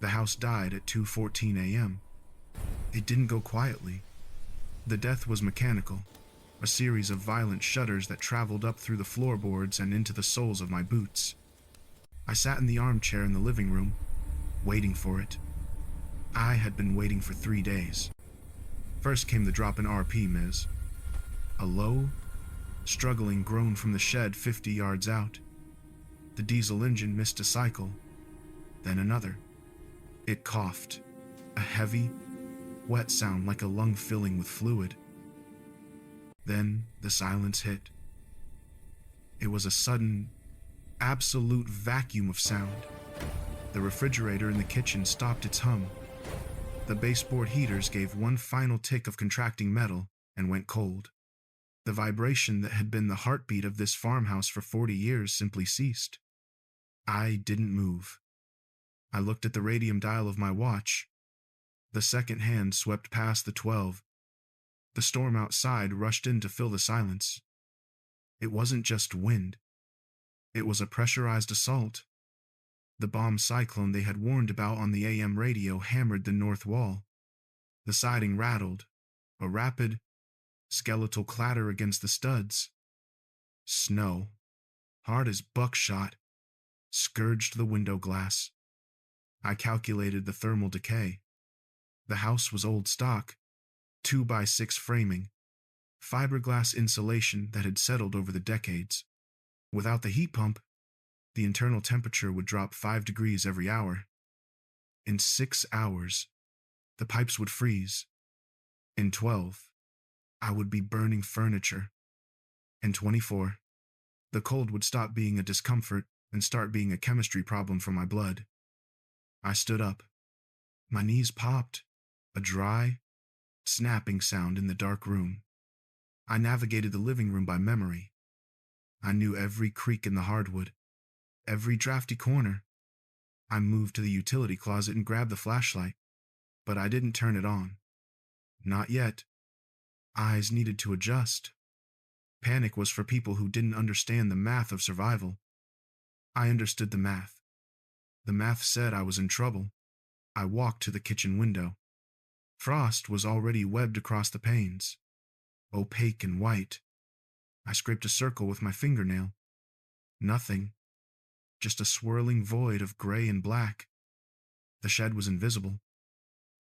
The house died at 2:14 a.m. It didn't go quietly. The death was mechanical, a series of violent shudders that traveled up through the floorboards and into the soles of my boots. I sat in the armchair in the living room, waiting for it. I had been waiting for 3 days. First came the drop in RP, Ms. A low, struggling groan from the shed 50 yards out. The diesel engine missed a cycle, then another. It coughed, a heavy, wet sound like a lung filling with fluid. Then the silence hit. It was a sudden, absolute vacuum of sound. The refrigerator in the kitchen stopped its hum. The baseboard heaters gave one final tick of contracting metal and went cold. The vibration that had been the heartbeat of this farmhouse for 40 years simply ceased. I didn't move. I looked at the radium dial of my watch. The second hand swept past the 12. The storm outside rushed in to fill the silence. It wasn't just wind. It was a pressurized assault. The bomb cyclone they had warned about on the AM radio hammered the north wall. The siding rattled, a rapid, skeletal clatter against the studs. Snow, hard as buckshot, scourged the window glass. I calculated the thermal decay. The house was old stock, 2x6 framing, fiberglass insulation that had settled over the decades. Without the heat pump, the internal temperature would drop 5 degrees every hour. In 6 hours, the pipes would freeze. In 12, I would be burning furniture. In 24, the cold would stop being a discomfort and start being a chemistry problem for my blood. I stood up. My knees popped, a dry, snapping sound in the dark room. I navigated the living room by memory. I knew every creak in the hardwood, every drafty corner. I moved to the utility closet and grabbed the flashlight, but I didn't turn it on. Not yet. Eyes needed to adjust. Panic was for people who didn't understand the math of survival. I understood the math. The math said I was in trouble. I walked to the kitchen window. Frost was already webbed across the panes, opaque and white. I scraped a circle with my fingernail. Nothing. Just a swirling void of gray and black. The shed was invisible.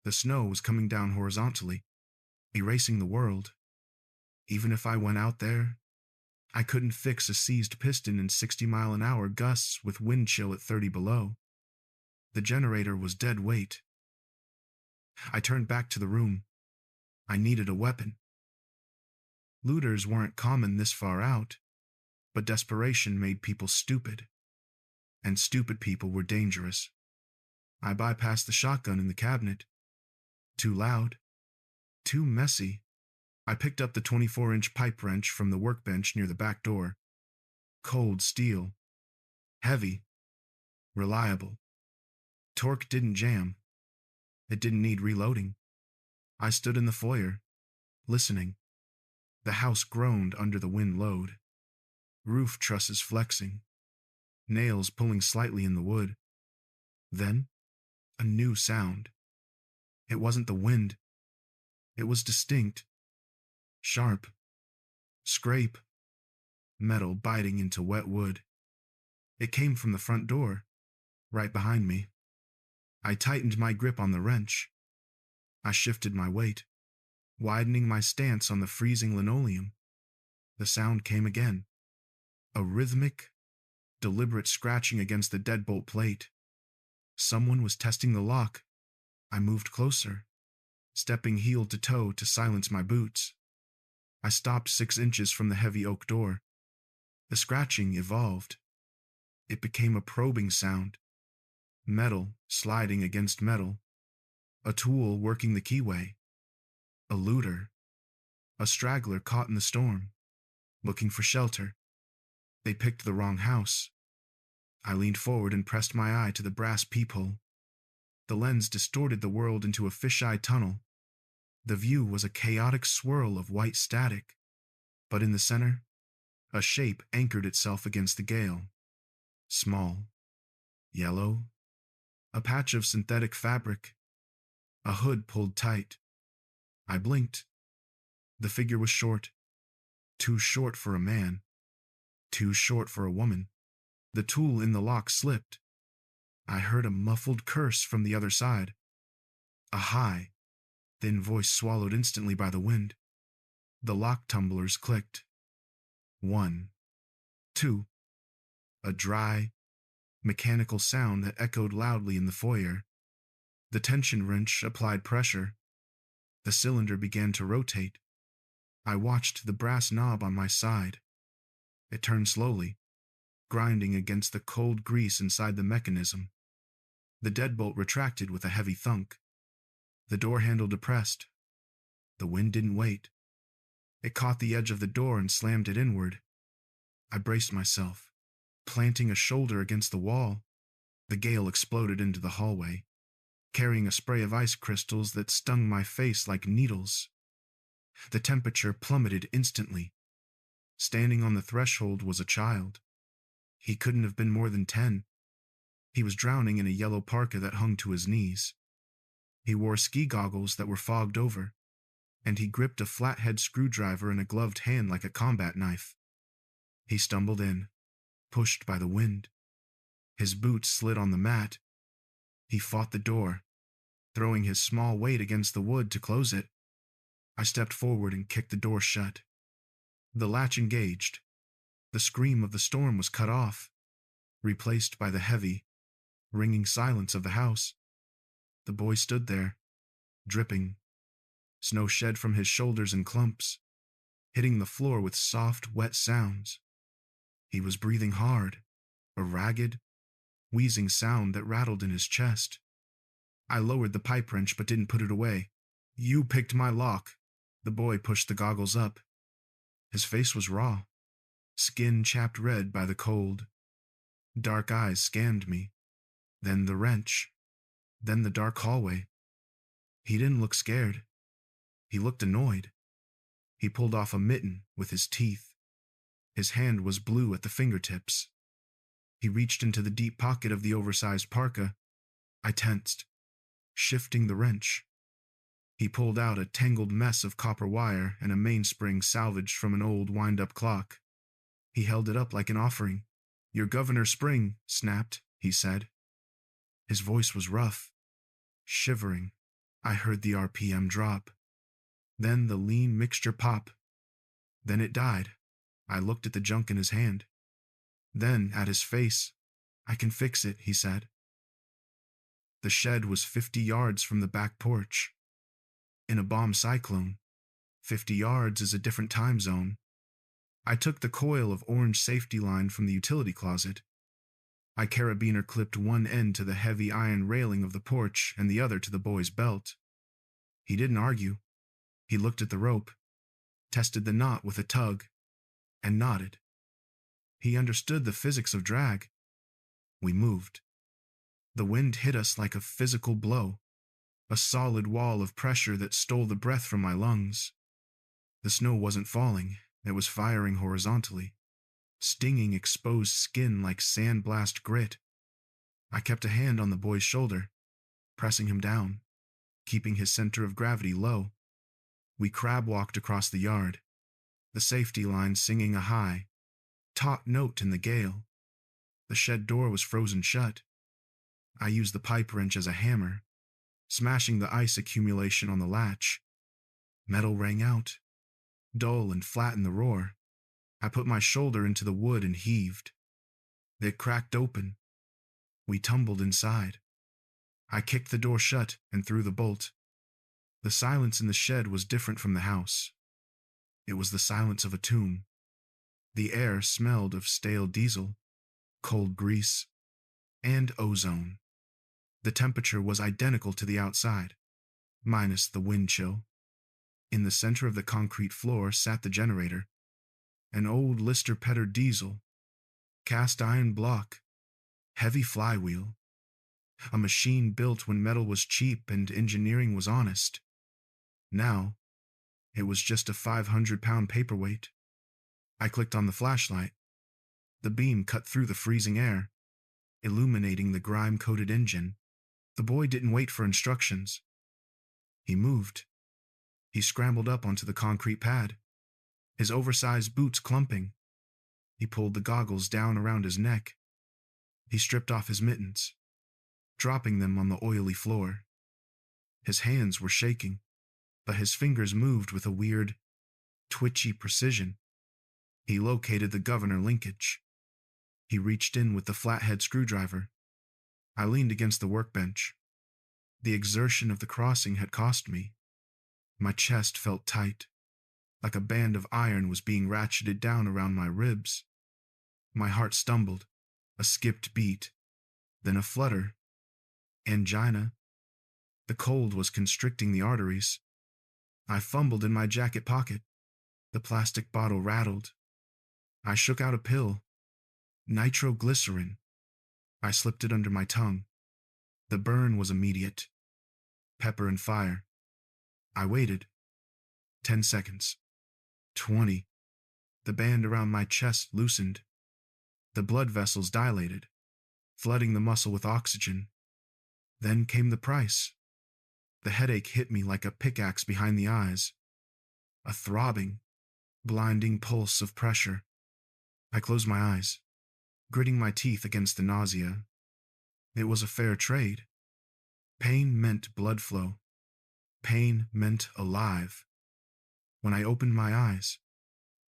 The snow was coming down horizontally, erasing the world. Even if I went out there, I couldn't fix a seized piston in 60-mile-an-hour gusts with wind chill at 30 below. The generator was dead weight. I turned back to the room. I needed a weapon. Looters weren't common this far out, but desperation made people stupid. And stupid people were dangerous. I bypassed the shotgun in the cabinet. Too loud. Too messy. I picked up the 24-inch pipe wrench from the workbench near the back door. Cold steel. Heavy. Reliable. Torque didn't jam. It didn't need reloading. I stood in the foyer, listening. The house groaned under the wind load. Roof trusses flexing. Nails pulling slightly in the wood. Then, a new sound. It wasn't the wind. It was distinct. Sharp. Scrape. Metal biting into wet wood. It came from the front door, right behind me. I tightened my grip on the wrench. I shifted my weight, widening my stance on the freezing linoleum. The sound came again. A rhythmic, deliberate scratching against the deadbolt plate. Someone was testing the lock. I moved closer, stepping heel to toe to silence my boots. I stopped 6 inches from the heavy oak door. The scratching evolved. It became a probing sound. Metal sliding against metal. A tool working the keyway. A looter. A straggler caught in the storm, looking for shelter. They picked the wrong house. I leaned forward and pressed my eye to the brass peephole. The lens distorted the world into a fisheye tunnel. The view was a chaotic swirl of white static, but in the center, a shape anchored itself against the gale. Small, yellow, A patch of synthetic fabric. A hood pulled tight. I blinked. The figure was short. Too short for a man. Too short for a woman. The tool in the lock slipped. I heard a muffled curse from the other side. A high, thin voice swallowed instantly by the wind. The lock tumblers clicked. 1, 2. A dry, mechanical sound that echoed loudly in the foyer. The tension wrench applied pressure. The cylinder began to rotate. I watched the brass knob on my side. It turned slowly, grinding against the cold grease inside the mechanism. The deadbolt retracted with a heavy thunk. The door handle depressed. The wind didn't wait. It caught the edge of the door and slammed it inward. I braced myself, planting a shoulder against the wall. The gale exploded into the hallway, carrying a spray of ice crystals that stung my face like needles. The temperature plummeted instantly. Standing on the threshold was a child. He couldn't have been more than 10. He was drowning in a yellow parka that hung to his knees. He wore ski goggles that were fogged over, and he gripped a flathead screwdriver in a gloved hand like a combat knife. He stumbled in, pushed by the wind. His boots slid on the mat. He fought the door, throwing his small weight against the wood to close it. I stepped forward and kicked the door shut. The latch engaged. The scream of the storm was cut off, replaced by the heavy, ringing silence of the house. The boy stood there, dripping. Snow shed from his shoulders in clumps, hitting the floor with soft, wet sounds. He was breathing hard, a ragged, wheezing sound that rattled in his chest. I lowered the pipe wrench but didn't put it away. "You picked my lock." The boy pushed the goggles up. His face was raw, skin chapped red by the cold. Dark eyes scanned me, then the wrench, then the dark hallway. He didn't look scared. He looked annoyed. He pulled off a mitten with his teeth. His hand was blue at the fingertips. He reached into the deep pocket of the oversized parka. I tensed, shifting the wrench. He pulled out a tangled mess of copper wire and a mainspring salvaged from an old wind-up clock. He held it up like an offering. "Your governor spring," snapped, he said. His voice was rough, shivering. I heard the RPM drop. Then the lean mixture pop. Then it died. I looked at the junk in his hand. Then at his face. "I can fix it," he said. The shed was 50 yards from the back porch. In a bomb cyclone, 50 yards is a different time zone. I took the coil of orange safety line from the utility closet. I carabiner clipped one end to the heavy iron railing of the porch and the other to the boy's belt. He didn't argue. He looked at the rope, tested the knot with a tug, and nodded. He understood the physics of drag. We moved. The wind hit us like a physical blow, a solid wall of pressure that stole the breath from my lungs. The snow wasn't falling, it was firing horizontally, stinging exposed skin like sandblast grit. I kept a hand on the boy's shoulder, pressing him down, keeping his center of gravity low. We crab-walked across the yard, the safety line singing a high, taut note in the gale. The shed door was frozen shut. I used the pipe wrench as a hammer, smashing the ice accumulation on the latch. Metal rang out, dull and flat in the roar. I put my shoulder into the wood and heaved. It cracked open. We tumbled inside. I kicked the door shut and threw the bolt. The silence in the shed was different from the house. It was the silence of a tomb. The air smelled of stale diesel, cold grease, and ozone. The temperature was identical to the outside, minus the wind chill. In the center of the concrete floor sat the generator, an old Lister-Petter diesel, cast iron block, heavy flywheel, a machine built when metal was cheap and engineering was honest. Now, it was just a 500-pound paperweight. I clicked on the flashlight. The beam cut through the freezing air, illuminating the grime-coated engine. The boy didn't wait for instructions. He moved. He scrambled up onto the concrete pad, his oversized boots clumping. He pulled the goggles down around his neck. He stripped off his mittens, dropping them on the oily floor. His hands were shaking, but his fingers moved with a weird, twitchy precision. He located the governor linkage. He reached in with the flathead screwdriver. I leaned against the workbench. The exertion of the crossing had cost me. My chest felt tight, like a band of iron was being ratcheted down around my ribs. My heart stumbled, a skipped beat, then a flutter. Angina. The cold was constricting the arteries. I fumbled in my jacket pocket. The plastic bottle rattled. I shook out a pill. Nitroglycerin. I slipped it under my tongue. The burn was immediate. Pepper and fire. I waited. 10 seconds. 20. The band around my chest loosened. The blood vessels dilated, flooding the muscle with oxygen. Then came the price. The headache hit me like a pickaxe behind the eyes. A throbbing, blinding pulse of pressure. I closed my eyes, gritting my teeth against the nausea. It was a fair trade. Pain meant blood flow. Pain meant alive. When I opened my eyes,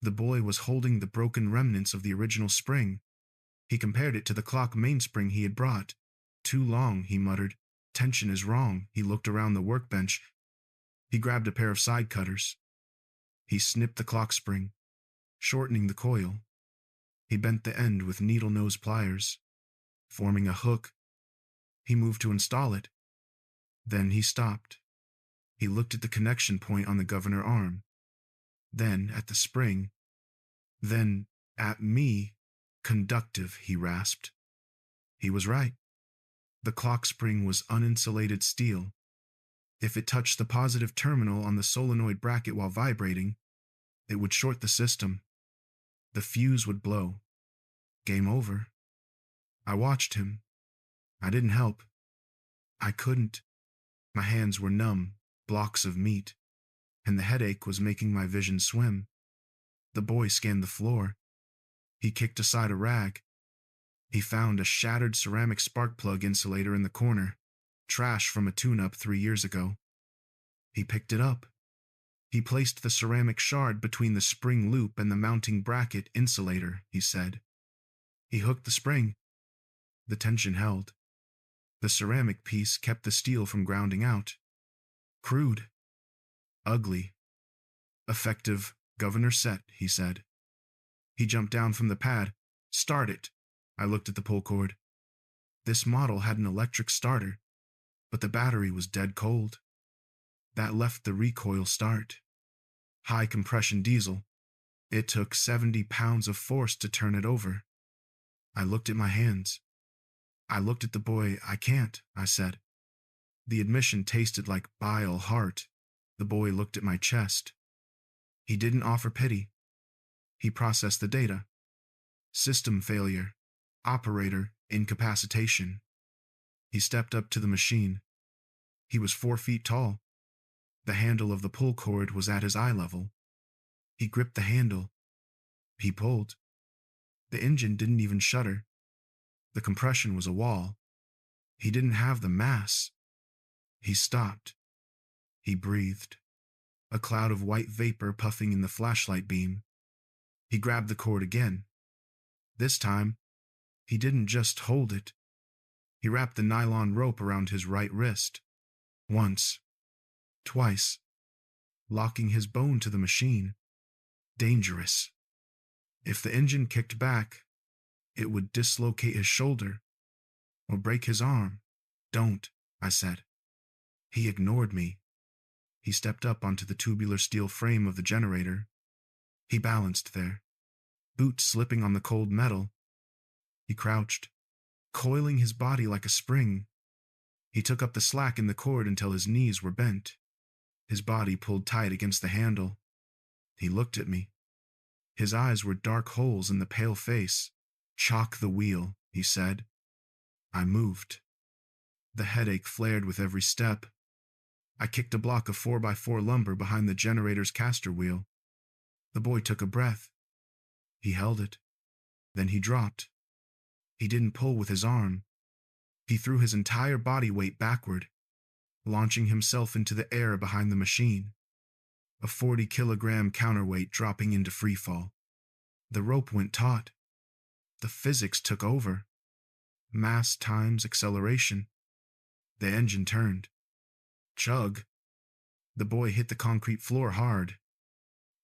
the boy was holding the broken remnants of the original spring. He compared it to the clock mainspring he had brought. Too long, he muttered. Tension is wrong. He looked around the workbench. He grabbed a pair of side cutters. He snipped the clock spring, shortening the coil. He bent the end with needle-nose pliers, forming a hook. He moved to install it. Then he stopped. He looked at the connection point on the governor arm, then at the spring, then at me. Conductive, he rasped. He was right. The clock spring was uninsulated steel. If it touched the positive terminal on the solenoid bracket while vibrating, it would short the system. The fuse would blow. Game over. I watched him. I didn't help. I couldn't. My hands were numb, blocks of meat, and the headache was making my vision swim. The boy scanned the floor. He kicked aside a rag. He found a shattered ceramic spark plug insulator in the corner, trash from a tune-up 3 years ago. He picked it up. He placed the ceramic shard between the spring loop and the mounting bracket insulator, he said. He hooked the spring. The tension held. The ceramic piece kept the steel from grounding out. Crude. Ugly. Effective, governor set, he said. He jumped down from the pad. Start it. I looked at the pull cord. This model had an electric starter, but the battery was dead cold. That left the recoil start. High compression diesel. It took 70 pounds of force to turn it over. I looked at my hands. I looked at the boy. I can't, I said. The admission tasted like bile heart. The boy looked at my chest. He didn't offer pity. He processed the data. System failure. Operator incapacitation. He stepped up to the machine. He was 4 feet tall. The handle of the pull cord was at his eye level. He gripped the handle. He pulled. The engine didn't even shudder. The compression was a wall. He didn't have the mass. He stopped. He breathed. A cloud of white vapor puffing in the flashlight beam. He grabbed the cord again. This time, he didn't just hold it. He wrapped the nylon rope around his right wrist. Once. Twice. Locking his bone to the machine. Dangerous. If the engine kicked back, it would dislocate his shoulder or break his arm. Don't, I said. He ignored me. He stepped up onto the tubular steel frame of the generator. He balanced there, boots slipping on the cold metal. He crouched, coiling his body like a spring. He took up the slack in the cord until his knees were bent. His body pulled tight against the handle. He looked at me. His eyes were dark holes in the pale face. Chock the wheel, he said. I moved. The headache flared with every step. I kicked a block of 4x4 lumber behind the generator's caster wheel. The boy took a breath. He held it. Then he dropped. He didn't pull with his arm. He threw his entire body weight backward, launching himself into the air behind the machine, a 40-kilogram counterweight dropping into freefall. The rope went taut. The physics took over. Mass times acceleration. The engine turned. Chug. The boy hit the concrete floor hard.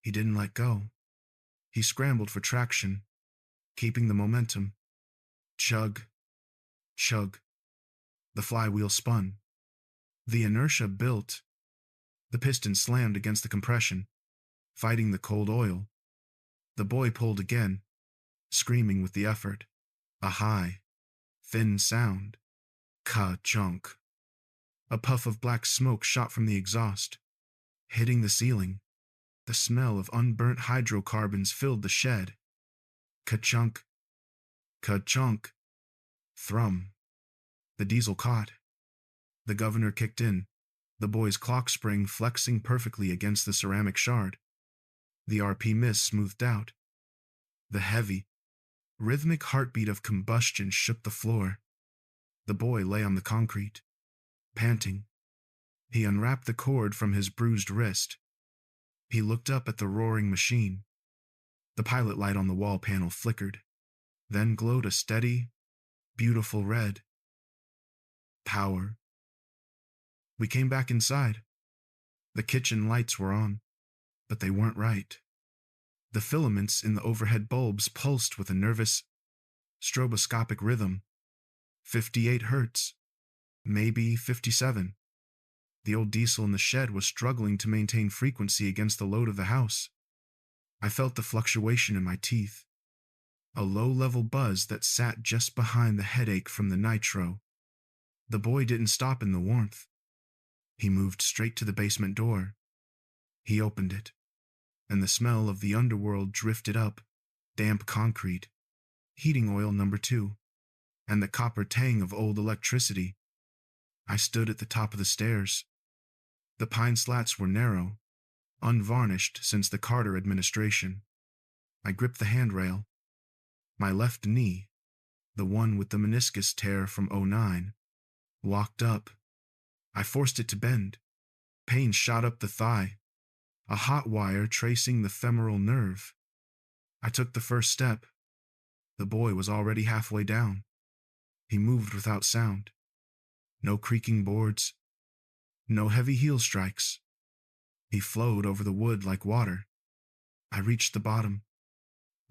He didn't let go. He scrambled for traction, keeping the momentum. Chug. Chug. The flywheel spun. The inertia built. The piston slammed against the compression, fighting the cold oil. The boy pulled again, screaming with the effort. A high, thin sound. Ka-chunk. A puff of black smoke shot from the exhaust, hitting the ceiling. The smell of unburnt hydrocarbons filled the shed. Ka-chunk. Ka-chunk. Thrum. The diesel caught. The governor kicked in, the boy's clock spring flexing perfectly against the ceramic shard. The RP mist smoothed out. The heavy, rhythmic heartbeat of combustion shook the floor. The boy lay on the concrete, panting. He unwrapped the cord from his bruised wrist. He looked up at the roaring machine. The pilot light on the wall panel flickered, then glowed a steady, beautiful red. Power. We came back inside. The kitchen lights were on, but they weren't right. The filaments in the overhead bulbs pulsed with a nervous, stroboscopic rhythm. 58 hertz, maybe 57. The old diesel in the shed was struggling to maintain frequency against the load of the house. I felt the fluctuation in my teeth, a low-level buzz that sat just behind the headache from the nitro. The boy didn't stop in the warmth. He moved straight to the basement door. He opened it, and the smell of the underworld drifted up, damp concrete, heating oil number 2, and the copper tang of old electricity. I stood at the top of the stairs. The pine slats were narrow, unvarnished since the Carter administration. I gripped the handrail. My left knee, the one with the meniscus tear from '09, locked up. I forced it to bend. Pain shot up the thigh, a hot wire tracing the femoral nerve. I took the first step. The boy was already halfway down. He moved without sound. No creaking boards. No heavy heel strikes. He flowed over the wood like water. I reached the bottom.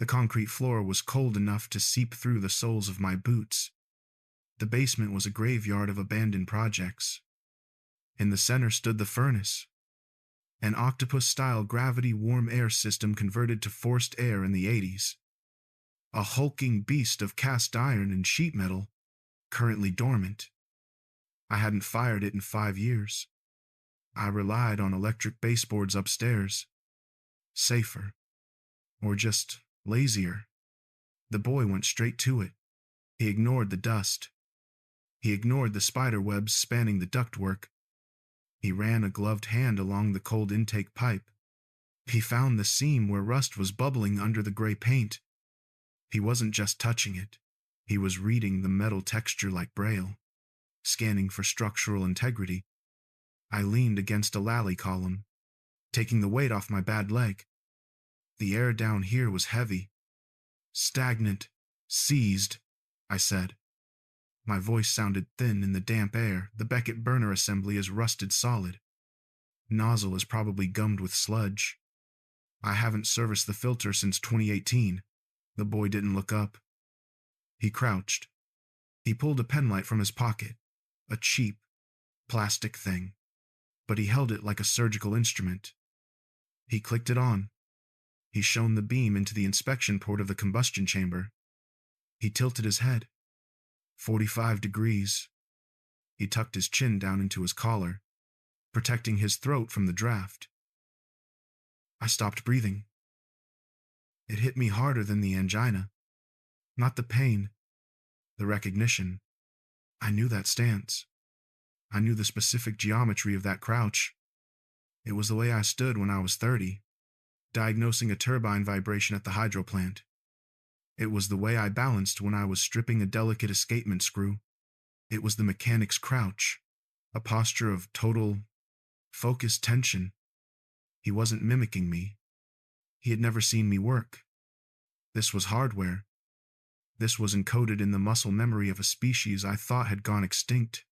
The concrete floor was cold enough to seep through the soles of my boots. The basement was a graveyard of abandoned projects. In the center stood the furnace, an octopus-style gravity warm air system converted to forced air in the 80s. A hulking beast of cast iron and sheet metal, currently dormant. I hadn't fired it in 5 years. I relied on electric baseboards upstairs. Safer. Or just lazier. The boy went straight to it. He ignored the dust. He ignored the spider webs spanning the ductwork. He ran a gloved hand along the cold intake pipe. He found the seam where rust was bubbling under the gray paint. He wasn't just touching it. He was reading the metal texture like Braille, scanning for structural integrity. I leaned against a lally column, taking the weight off my bad leg. The air down here was heavy. Stagnant. Seized, I said. My voice sounded thin in the damp air. The Beckett burner assembly is rusted solid. Nozzle is probably gummed with sludge. I haven't serviced the filter since 2018. The boy didn't look up. He crouched. He pulled a penlight from his pocket, a cheap, plastic thing, but he held it like a surgical instrument. He clicked it on. He shone the beam into the inspection port of the combustion chamber. He tilted his head. 45 degrees. He tucked his chin down into his collar, protecting his throat from the draft. I stopped breathing. It hit me harder than the angina. Not the pain, the recognition. I knew that stance. I knew the specific geometry of that crouch. It was the way I stood when I was 30, diagnosing a turbine vibration at the hydro plant. It was the way I balanced when I was stripping a delicate escapement screw. It was the mechanic's crouch, a posture of total, focused tension. He wasn't mimicking me. He had never seen me work. This was hardware. This was encoded in the muscle memory of a species I thought had gone extinct.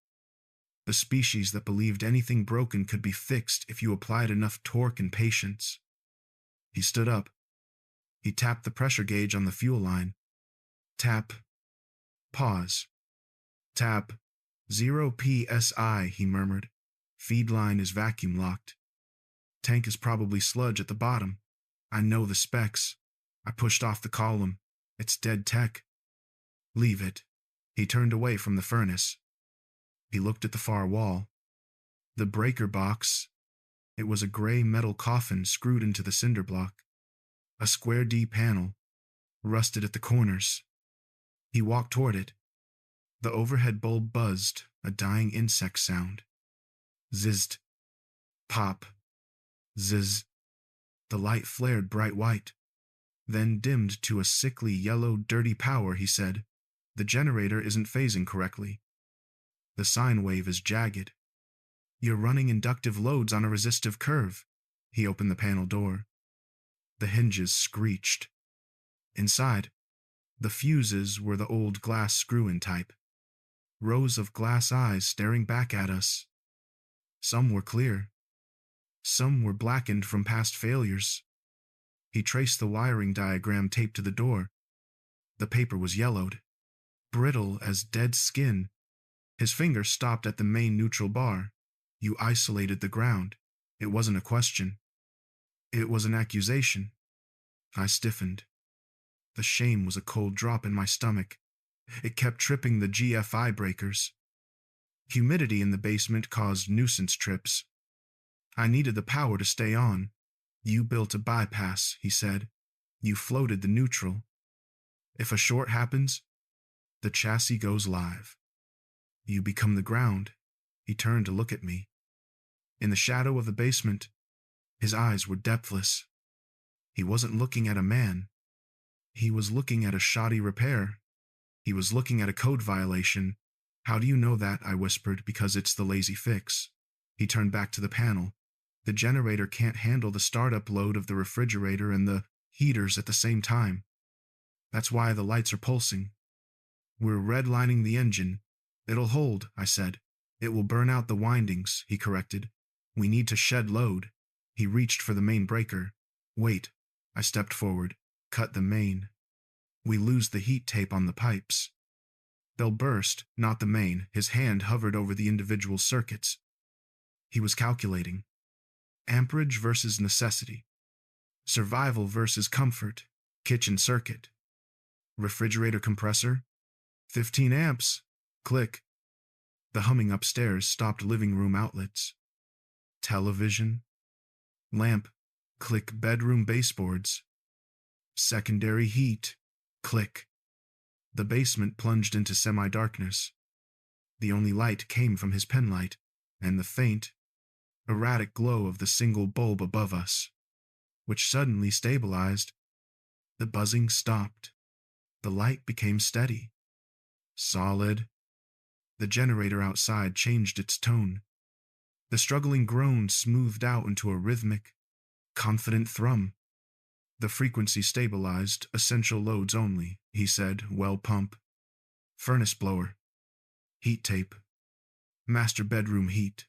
The species that believed anything broken could be fixed if you applied enough torque and patience. He stood up. He tapped the pressure gauge on the fuel line. Tap. Pause. Tap. 0 psi, he murmured. Feed line is vacuum locked. Tank is probably sludge at the bottom. I know the specs. I pushed off the column. It's dead tech. Leave it. He turned away from the furnace. He looked at the far wall. The breaker box. It was a gray metal coffin screwed into the cinder block. A square D panel, rusted at the corners. He walked toward it. The overhead bulb buzzed, a dying insect sound. Zizzed. Pop. Zizz. The light flared bright white, then dimmed to a sickly yellow dirty power, he said. The generator isn't phasing correctly. The sine wave is jagged. You're running inductive loads on a resistive curve. He opened the panel door. The hinges screeched. Inside, the fuses were the old glass screw-in type. Rows of glass eyes staring back at us. Some were clear. Some were blackened from past failures. He traced the wiring diagram taped to the door. The paper was yellowed, brittle as dead skin. His finger stopped at the main neutral bar. You isolated the ground. It wasn't a question. It was an accusation. I stiffened. The shame was a cold drop in my stomach. It kept tripping the GFI breakers. Humidity in the basement caused nuisance trips. I needed the power to stay on. You built a bypass, he said. You floated the neutral. If a short happens, the chassis goes live. You become the ground. He turned to look at me. In the shadow of the basement, his eyes were depthless. He wasn't looking at a man. He was looking at a shoddy repair. He was looking at a code violation. How do you know that? I whispered. Because it's the lazy fix. He turned back to the panel. The generator can't handle the startup load of the refrigerator and the heaters at the same time. That's why the lights are pulsing. We're redlining the engine. It'll hold, I said. It will burn out the windings, he corrected. We need to shed load. He reached for the main breaker. Wait. I stepped forward. Cut the main. We lose the heat tape on the pipes. They'll burst, not the main. His hand hovered over the individual circuits. He was calculating. Amperage versus necessity. Survival versus comfort. Kitchen circuit. Refrigerator compressor. 15 amps. Click. The humming upstairs stopped living room outlets. Television. Lamp. Click bedroom baseboards. Secondary heat. Click. The basement plunged into semi-darkness. The only light came from his penlight, and the faint, erratic glow of the single bulb above us, which suddenly stabilized. The buzzing stopped. The light became steady. Solid. The generator outside changed its tone. The struggling groan smoothed out into a rhythmic, confident thrum. The frequency stabilized, essential loads only, he said, well pump. Furnace blower. Heat tape. Master bedroom heat.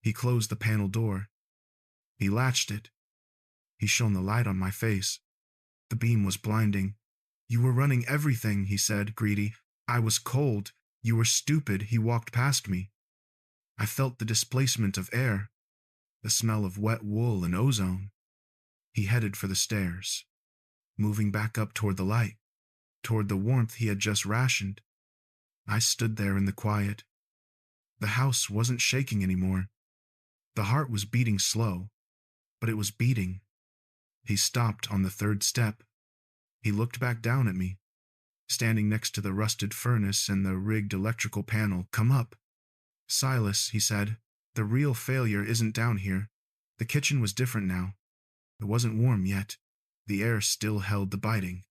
He closed the panel door. He latched it. He shone the light on my face. The beam was blinding. You were running everything, he said, greedy. I was cold. You were stupid. He walked past me. I felt the displacement of air, the smell of wet wool and ozone. He headed for the stairs, moving back up toward the light, toward the warmth he had just rationed. I stood there in the quiet. The house wasn't shaking anymore. The heart was beating slow, but it was beating. He stopped on the third step. He looked back down at me, standing next to the rusted furnace and the rigged electrical panel. Come up. Silas, he said, the real failure isn't down here. The kitchen was different now. It wasn't warm yet. The air still held the biting,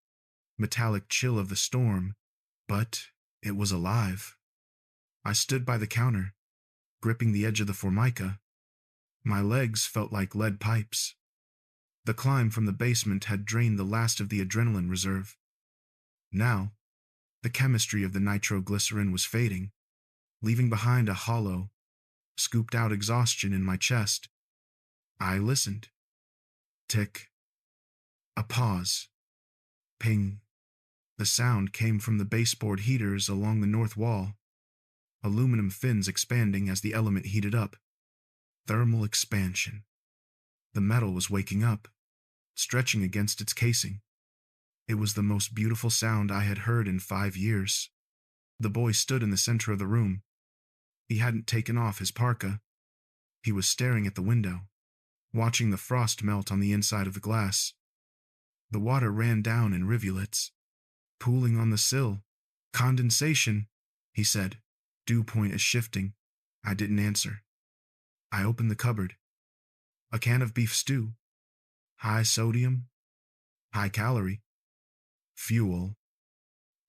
metallic chill of the storm, but it was alive. I stood by the counter, gripping the edge of the formica. My legs felt like lead pipes. The climb from the basement had drained the last of the adrenaline reserve. Now, the chemistry of the nitroglycerin was fading, leaving behind a hollow, scooped-out exhaustion in my chest. I listened. Tick. A pause. Ping. The sound came from the baseboard heaters along the north wall, aluminum fins expanding as the element heated up. Thermal expansion. The metal was waking up, stretching against its casing. It was the most beautiful sound I had heard in 5 years. The boy stood in the center of the room. He hadn't taken off his parka. He was staring at the window, watching the frost melt on the inside of the glass. The water ran down in rivulets, pooling on the sill. Condensation, he said. Dew point is shifting. I didn't answer. I opened the cupboard. A can of beef stew. High sodium, high calorie. Fuel.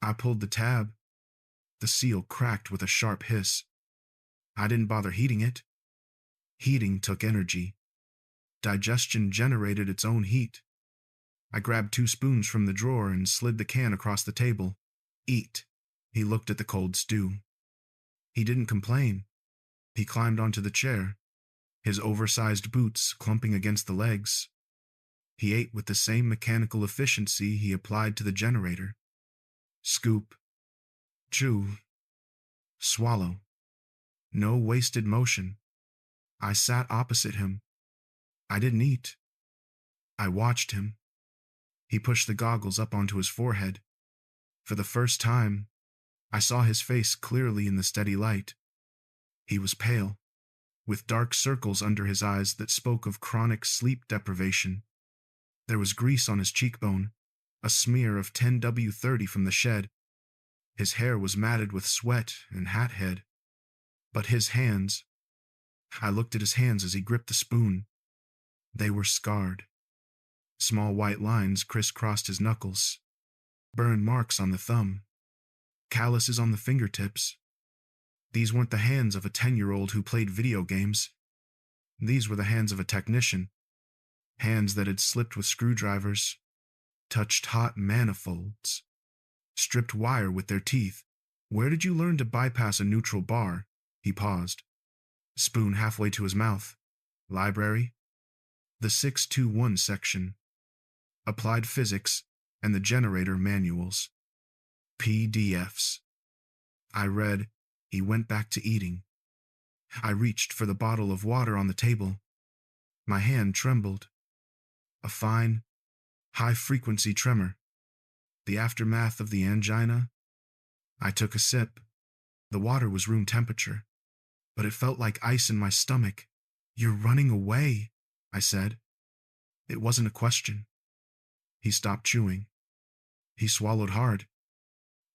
I pulled the tab. The seal cracked with a sharp hiss. I didn't bother heating it. Heating took energy. Digestion generated its own heat. I grabbed 2 spoons from the drawer and slid the can across the table. Eat. He looked at the cold stew. He didn't complain. He climbed onto the chair, his oversized boots clumping against the legs. He ate with the same mechanical efficiency he applied to the generator. Scoop. Chew. Swallow. No wasted motion. I sat opposite him. I didn't eat. I watched him. He pushed the goggles up onto his forehead. For the first time, I saw his face clearly in the steady light. He was pale, with dark circles under his eyes that spoke of chronic sleep deprivation. There was grease on his cheekbone, a smear of 10W30 from the shed. His hair was matted with sweat and hat head. But his hands, I looked at his hands as he gripped the spoon. They were scarred. Small white lines crisscrossed his knuckles, burn marks on the thumb, calluses on the fingertips. These weren't the hands of a 10-year-old who played video games. These were the hands of a technician, hands that had slipped with screwdrivers, touched hot manifolds, stripped wire with their teeth. Where did you learn to bypass a neutral bar? He paused, spoon halfway to his mouth. Library? The 621 section. Applied physics and the generator manuals. PDFs. I read. He went back to eating. I reached for the bottle of water on the table. My hand trembled. A fine, high-frequency tremor. The aftermath of the angina. I took a sip. The water was room temperature, but it felt like ice in my stomach. You're running away, I said. It wasn't a question. He stopped chewing. He swallowed hard.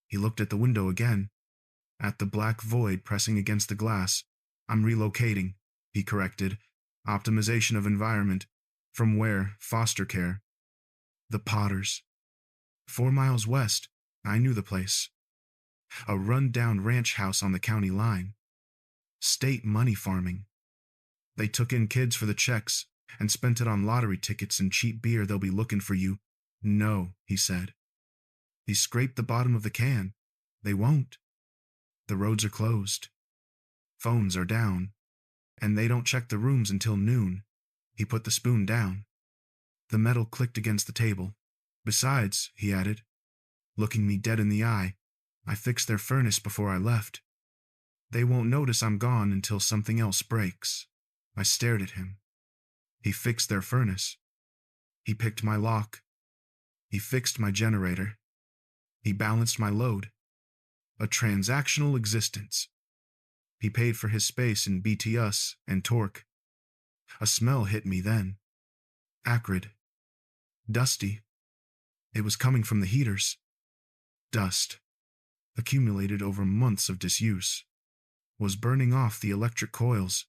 He looked at the window again, at the black void pressing against the glass. I'm relocating, he corrected. Optimization of environment. From where? Foster care. The Potters. 4 miles west. I knew the place. A run-down ranch house on the county line. State money farming. They took in kids for the checks and spent it on lottery tickets and cheap beer. They'll be looking for you. No, he said. He scraped the bottom of the can. They won't. The roads are closed. Phones are down. And they don't check the rooms until noon. He put the spoon down. The metal clicked against the table. Besides, he added, looking me dead in the eye, I fixed their furnace before I left. They won't notice I'm gone until something else breaks. I stared at him. He fixed their furnace. He picked my lock. He fixed my generator. He balanced my load. A transactional existence. He paid for his space in BTS and torque. A smell hit me then. Acrid. Dusty. It was coming from the heaters. Dust. Accumulated over months of disuse. was burning off the electric coils.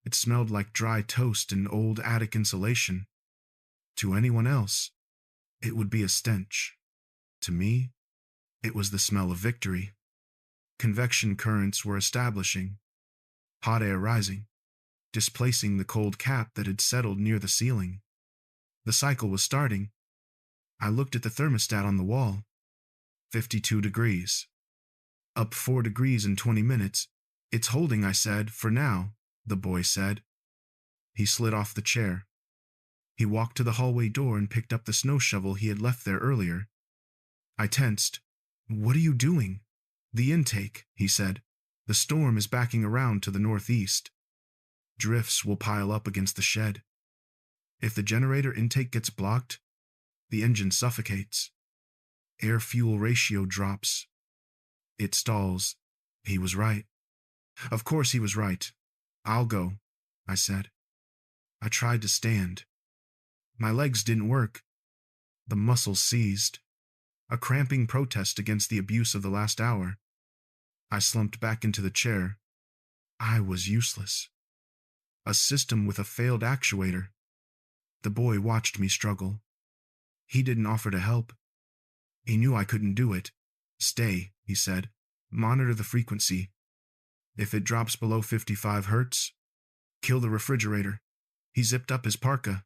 It smelled like dry toast and old attic insulation. To anyone else, it would be a stench. To me, it was the smell of victory. Convection currents were establishing, hot air rising, displacing the cold cap that had settled near the ceiling. The cycle was starting. I looked at the thermostat on the wall. 52 degrees. Up 4 degrees in 20 minutes. It's holding, I said, for now, the boy said. He slid off the chair. He walked to the hallway door and picked up the snow shovel he had left there earlier. I tensed. What are you doing? The intake, he said. The storm is backing around to the northeast. Drifts will pile up against the shed. If the generator intake gets blocked, the engine suffocates. Air-fuel ratio drops. It stalls. He was right. Of course he was right. I'll go, I said. I tried to stand. My legs didn't work. The muscles seized. A cramping protest against the abuse of the last hour. I slumped back into the chair. I was useless. A system with a failed actuator. The boy watched me struggle. He didn't offer to help. He knew I couldn't do it. Stay, he said. Monitor the frequency. If it drops below 55 hertz, kill the refrigerator. He zipped up his parka.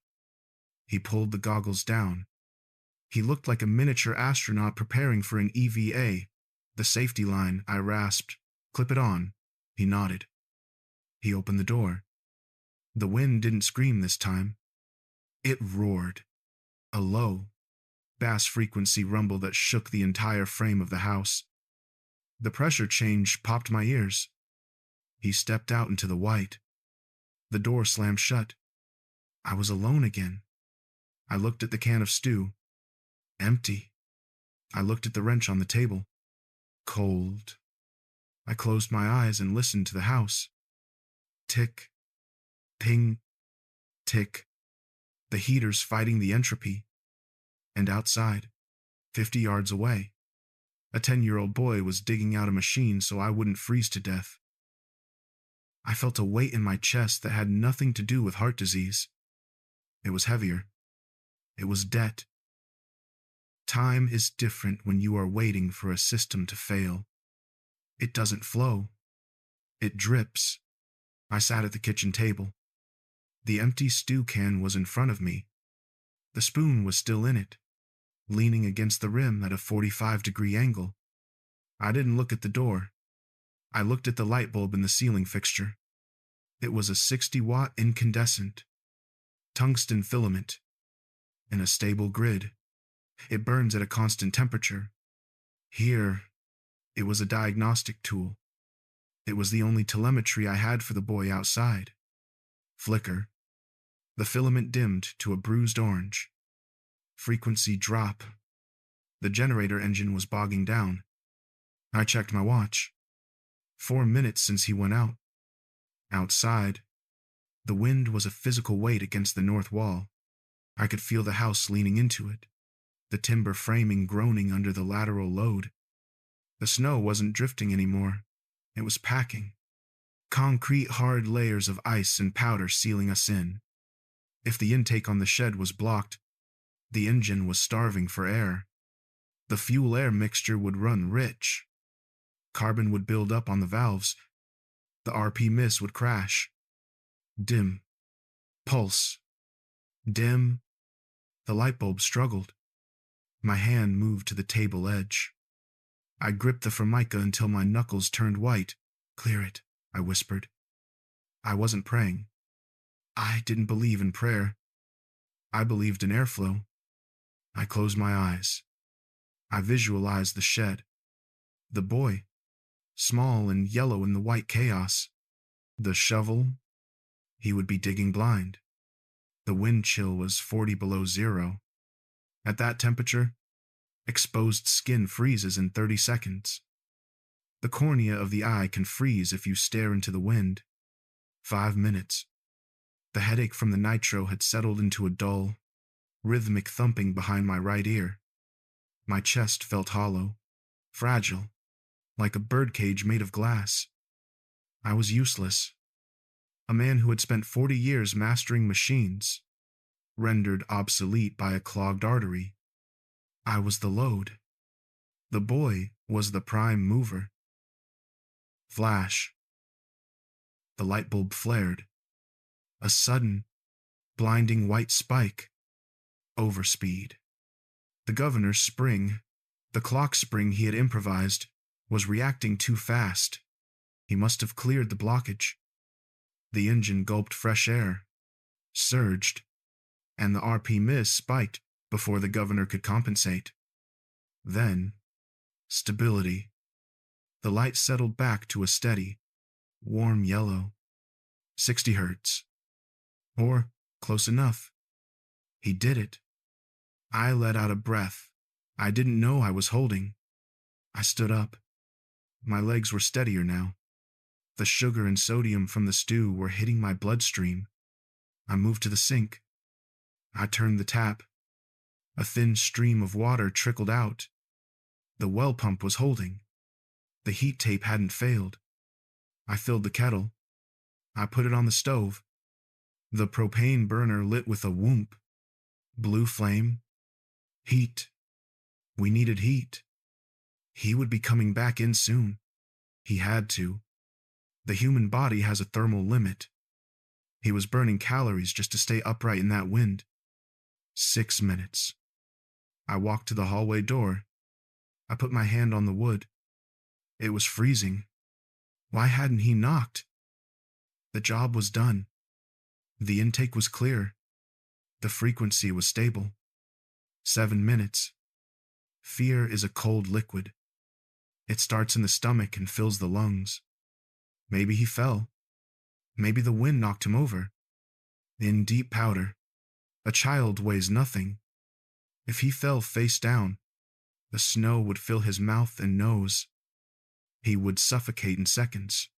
He pulled the goggles down. He looked like a miniature astronaut preparing for an EVA. The safety line, I rasped. Clip it on. He nodded. He opened the door. The wind didn't scream this time. It roared. A low, bass-frequency rumble that shook the entire frame of the house. The pressure change popped my ears. He stepped out into the white. The door slammed shut. I was alone again. I looked at the can of stew. Empty. I looked at the wrench on the table. Cold. I closed my eyes and listened to the house. Tick. Ping. Tick. The heaters fighting the entropy. And outside, 50 yards away, a 10-year-old boy was digging out a machine so I wouldn't freeze to death. I felt a weight in my chest that had nothing to do with heart disease. It was heavier. It was debt. Time is different when you are waiting for a system to fail. It doesn't flow. It drips. I sat at the kitchen table. The empty stew can was in front of me. The spoon was still in it, leaning against the rim at a 45-degree angle. I didn't look at the door. I looked at the light bulb in the ceiling fixture. It was a 60-watt incandescent, tungsten filament, in a stable grid. It burns at a constant temperature. Here, it was a diagnostic tool. It was the only telemetry I had for the boy outside. Flicker. The filament dimmed to a bruised orange. Frequency drop. The generator engine was bogging down. I checked my watch. 4 minutes since he went out. Outside, the wind was a physical weight against the north wall. I could feel the house leaning into it, the timber framing groaning under the lateral load. The snow wasn't drifting anymore. It was packing. Concrete hard layers of ice and powder sealing us in. If the intake on the shed was blocked, the engine was starving for air. The fuel-air mixture would run rich. Carbon would build up on the valves. The RP miss would crash. Dim. Pulse. Dim. The light bulb struggled. My hand moved to the table edge. I gripped the formica until my knuckles turned white. Clear it, I whispered. I wasn't praying. I didn't believe in prayer. I believed in airflow. I closed my eyes. I visualized the shed. The boy, small and yellow in the white chaos. The shovel. He would be digging blind. The wind chill was 40 below zero. At that temperature, exposed skin freezes in 30 seconds. The cornea of the eye can freeze if you stare into the wind. 5 minutes. The headache from the nitro had settled into a dull, rhythmic thumping behind my right ear. My chest felt hollow, fragile, like a birdcage made of glass. I was useless. A man who had spent 40 years mastering machines, rendered obsolete by a clogged artery. I was the load. The boy was the prime mover. Flash. The light bulb flared. A sudden, blinding white spike. Overspeed. The governor's spring, the clock spring he had improvised, was reacting too fast. He must have cleared the blockage. The engine gulped fresh air, surged, and the RP-miss spiked before the governor could compensate. Then, stability. The light settled back to a steady, warm yellow. 60 hertz. Or close enough. He did it. I let out a breath I didn't know I was holding. I stood up. My legs were steadier now. The sugar and sodium from the stew were hitting my bloodstream. I moved to the sink. I turned the tap. A thin stream of water trickled out. The well pump was holding. The heat tape hadn't failed. I filled the kettle. I put it on the stove. The propane burner lit with a whoomp. Blue flame. Heat. We needed heat. He would be coming back in soon. He had to. The human body has a thermal limit. He was burning calories just to stay upright in that wind. 6 minutes. I walked to the hallway door. I put my hand on the wood. It was freezing. Why hadn't he knocked? The job was done. The intake was clear. The frequency was stable. 7 minutes. Fear is a cold liquid. It starts in the stomach and fills the lungs. Maybe he fell. Maybe the wind knocked him over. In deep powder. A child weighs nothing. If he fell face down, the snow would fill his mouth and nose. He would suffocate in seconds.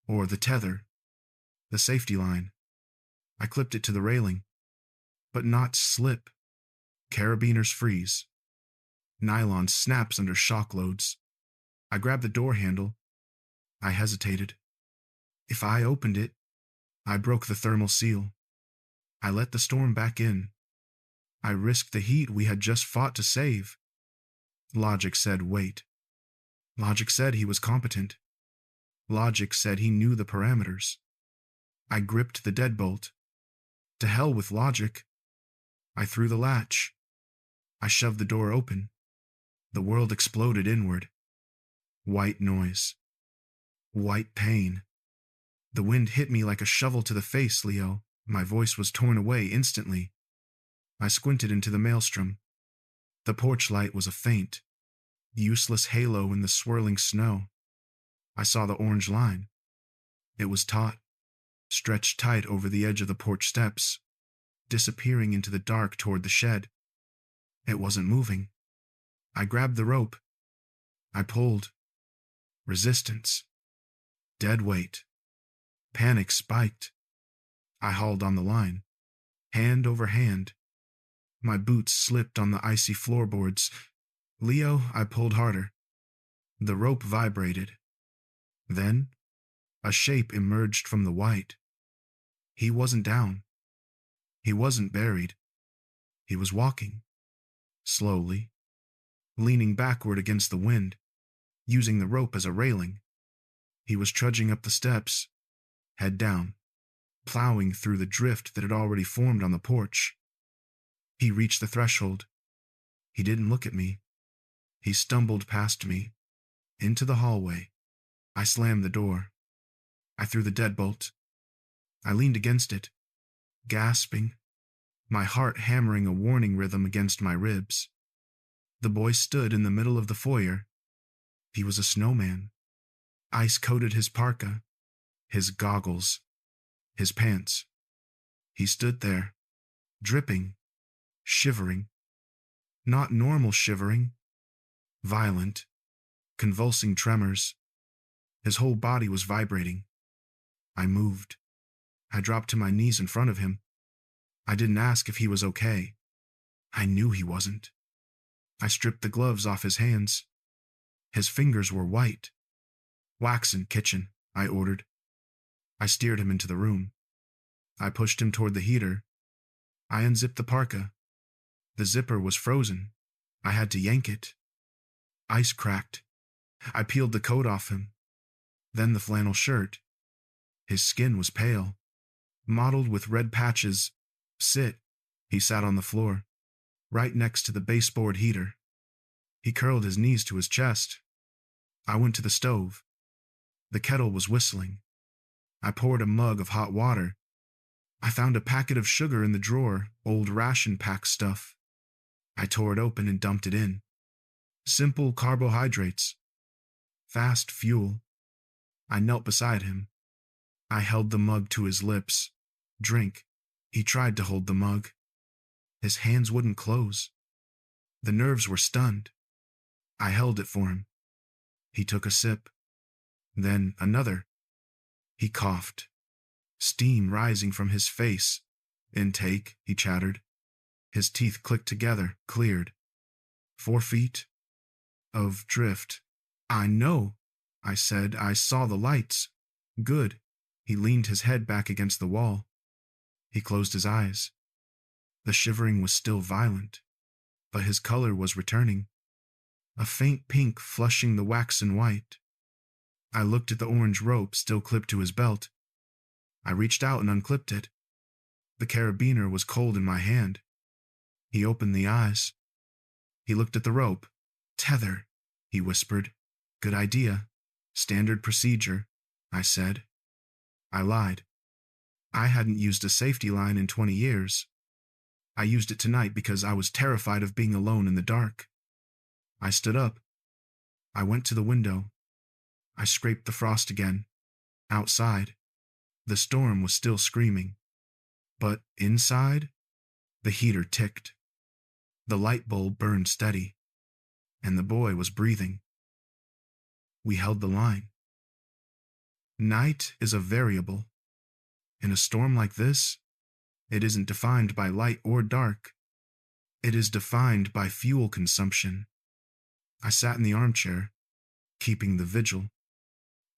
Or the tether. The safety line. I clipped it to the railing. But not slip. Carabiners freeze. Nylon snaps under shock loads. I grabbed the door handle. I hesitated. If I opened it, I broke the thermal seal. I let the storm back in. I risked the heat we had just fought to save. Logic said wait. Logic said he was competent. Logic said he knew the parameters. I gripped the deadbolt. To hell with logic. I threw the latch. I shoved the door open. The world exploded inward. White noise. White pain. The wind hit me like a shovel to the face, Leo. My voice was torn away instantly. I squinted into the maelstrom. The porch light was a faint, useless halo in the swirling snow. I saw the orange line. It was taut, stretched tight over the edge of the porch steps, disappearing into the dark toward the shed. It wasn't moving. I grabbed the rope. I pulled. Resistance. Dead weight. Panic spiked. I hauled on the line, hand over hand. My boots slipped on the icy floorboards. Leo, I pulled harder. The rope vibrated. Then, a shape emerged from the white. He wasn't down. He wasn't buried. He was walking. Slowly. Leaning backward against the wind, using the rope as a railing. He was trudging up the steps, head down, plowing through the drift that had already formed on the porch. He reached the threshold. He didn't look at me. He stumbled past me, into the hallway. I slammed the door. I threw the deadbolt. I leaned against it, gasping, my heart hammering a warning rhythm against my ribs. The boy stood in the middle of the foyer. He was a snowman. Ice coated his parka, his goggles, his pants. He stood there, dripping, shivering. Not normal shivering. Violent, convulsing tremors. His whole body was vibrating. I moved. I dropped to my knees in front of him. I didn't ask if he was okay. I knew he wasn't. I stripped the gloves off his hands. His fingers were white. Waxen kitchen. I ordered. I steered him into the room. I pushed him toward the heater. I unzipped the parka. The zipper was frozen. I had to yank it. Ice cracked. I peeled the coat off him. Then the flannel shirt. His skin was pale, mottled with red patches. Sit. He sat on the floor, right next to the baseboard heater. He curled his knees to his chest. I went to the stove. The kettle was whistling. I poured a mug of hot water. I found a packet of sugar in the drawer, old ration pack stuff. I tore it open and dumped it in. Simple carbohydrates. Fast fuel. I knelt beside him. I held the mug to his lips. Drink. He tried to hold the mug. His hands wouldn't close. The nerves were stunned. I held it for him. He took a sip. Then another. He coughed. Steam rising from his face. Intake, he chattered. His teeth clicked together, cleared. 4 feet of drift. I know, I said. I saw the lights. Good. He leaned his head back against the wall. He closed his eyes. The shivering was still violent, but his color was returning. A faint pink flushing the waxen white. I looked at the orange rope still clipped to his belt. I reached out and unclipped it. The carabiner was cold in my hand. He opened the eyes. He looked at the rope. Tether, he whispered. Good idea. Standard procedure, I said. I lied. I hadn't used a safety line in 20 years. I used it tonight because I was terrified of being alone in the dark. I stood up. I went to the window. I scraped the frost again. Outside, the storm was still screaming. But inside, the heater ticked. The light bulb burned steady, and the boy was breathing. We held the line. Night is a variable. In a storm like this, it isn't defined by light or dark. It is defined by fuel consumption. I sat in the armchair, keeping the vigil.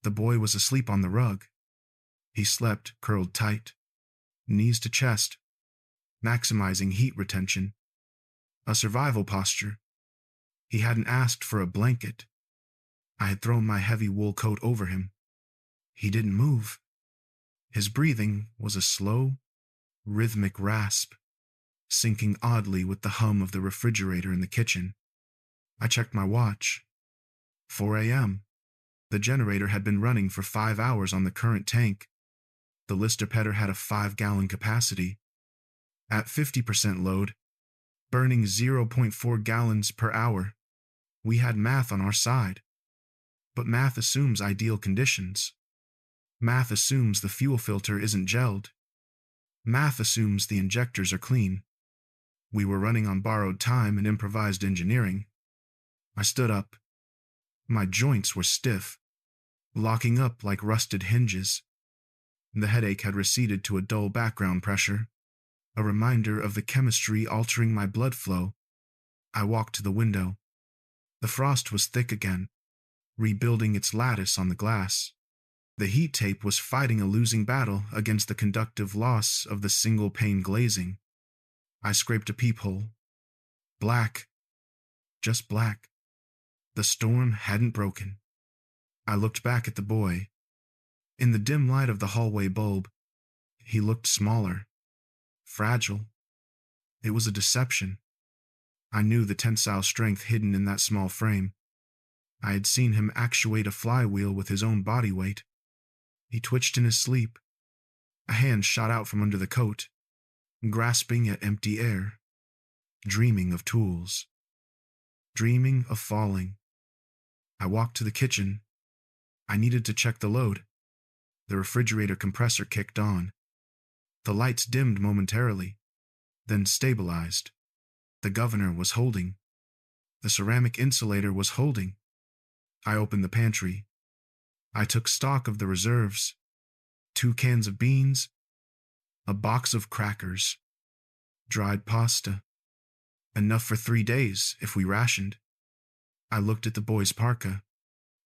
The boy was asleep on the rug. He slept curled tight, knees to chest, maximizing heat retention. A survival posture. He hadn't asked for a blanket. I had thrown my heavy wool coat over him. He didn't move. His breathing was a slow, rhythmic rasp, syncing oddly with the hum of the refrigerator in the kitchen. I checked my watch. 4 a.m. The generator had been running for 5 hours on the current tank. The Lister Petter had a 5-gallon capacity. At 50% load, burning 0.4 gallons per hour. We had math on our side. But math assumes ideal conditions. Math assumes the fuel filter isn't gelled. Math assumes the injectors are clean. We were running on borrowed time and improvised engineering. I stood up. My joints were stiff, locking up like rusted hinges. The headache had receded to a dull background pressure, a reminder of the chemistry altering my blood flow. I walked to the window. The frost was thick again, rebuilding its lattice on the glass. The heat tape was fighting a losing battle against the conductive loss of the single-pane glazing. I scraped a peephole. Black. Just black. The storm hadn't broken. I looked back at the boy. In the dim light of the hallway bulb, he looked smaller, fragile. It was a deception. I knew the tensile strength hidden in that small frame. I had seen him actuate a flywheel with his own body weight. He twitched in his sleep. A hand shot out from under the coat, grasping at empty air, dreaming of tools, dreaming of falling. I walked to the kitchen. I needed to check the load. The refrigerator compressor kicked on. The lights dimmed momentarily, then stabilized. The governor was holding. The ceramic insulator was holding. I opened the pantry. I took stock of the reserves. 2 cans of beans, a box of crackers, dried pasta. Enough for 3 days if we rationed. I looked at the boy's parka,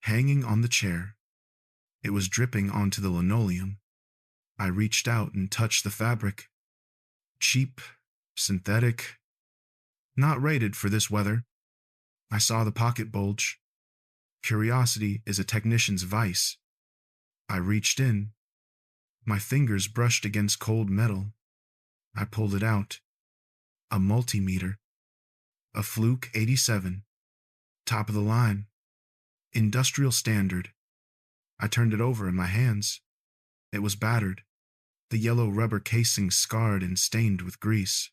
hanging on the chair. It was dripping onto the linoleum. I reached out and touched the fabric. Cheap, synthetic, not rated for this weather. I saw the pocket bulge. Curiosity is a technician's vice. I reached in. My fingers brushed against cold metal. I pulled it out. A multimeter. A Fluke 87. Top of the line. Industrial standard. I turned it over in my hands. It was battered. The yellow rubber casing scarred and stained with grease.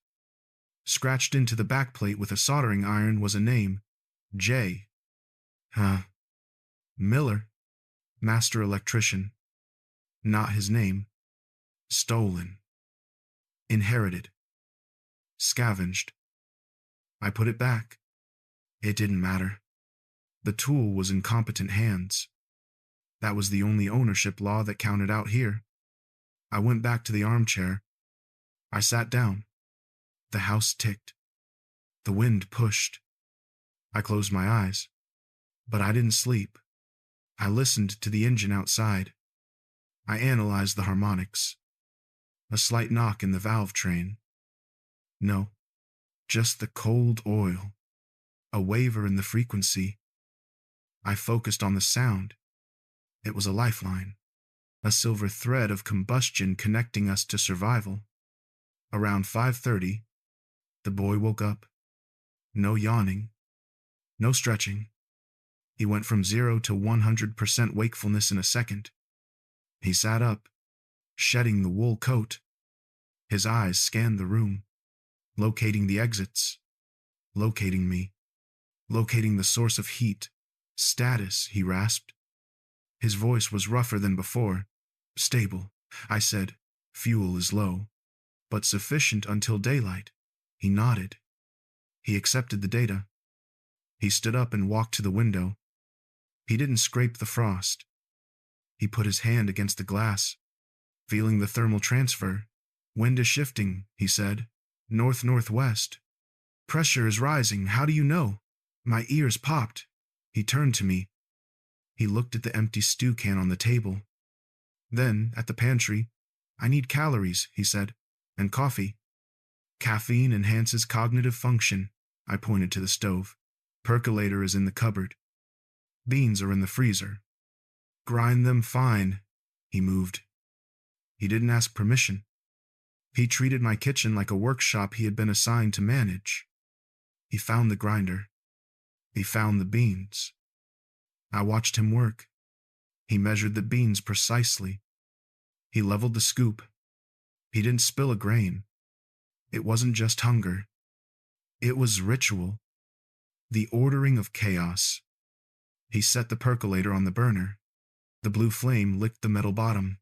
Scratched into the backplate with a soldering iron was a name. J. Miller. Master electrician. Not his name. Stolen. Inherited. Scavenged. I put it back. It didn't matter. The tool was in competent hands. That was the only ownership law that counted out here. I went back to the armchair. I sat down. The house ticked. The wind pushed. I closed my eyes. But I didn't sleep. I listened to the engine outside. I analyzed the harmonics. A slight knock in the valve train. No, just the cold oil. A waver in the frequency. I focused on the sound. It was a lifeline. A silver thread of combustion connecting us to survival. Around 5:30, the boy woke up. No yawning. No stretching. He went from 0 to 100% wakefulness in a second. He sat up, shedding the wool coat. His eyes scanned the room, locating the exits, locating me, locating the source of heat. Status, he rasped. His voice was rougher than before. Stable, I said. Fuel is low, but sufficient until daylight. He nodded. He accepted the data. He stood up and walked to the window. He didn't scrape the frost. He put his hand against the glass, feeling the thermal transfer. Wind is shifting, he said. North-northwest. Pressure is rising. How do you know? My ears popped. He turned to me. He looked at the empty stew can on the table. Then, at the pantry, I need calories, he said, and coffee. Caffeine enhances cognitive function. I pointed to the stove. Percolator is in the cupboard. Beans are in the freezer. Grind them fine. He moved. He didn't ask permission. He treated my kitchen like a workshop he had been assigned to manage. He found the grinder. He found the beans. I watched him work. He measured the beans precisely. He leveled the scoop. He didn't spill a grain. It wasn't just hunger. It was ritual. The ordering of chaos. He set the percolator on the burner. The blue flame licked the metal bottom.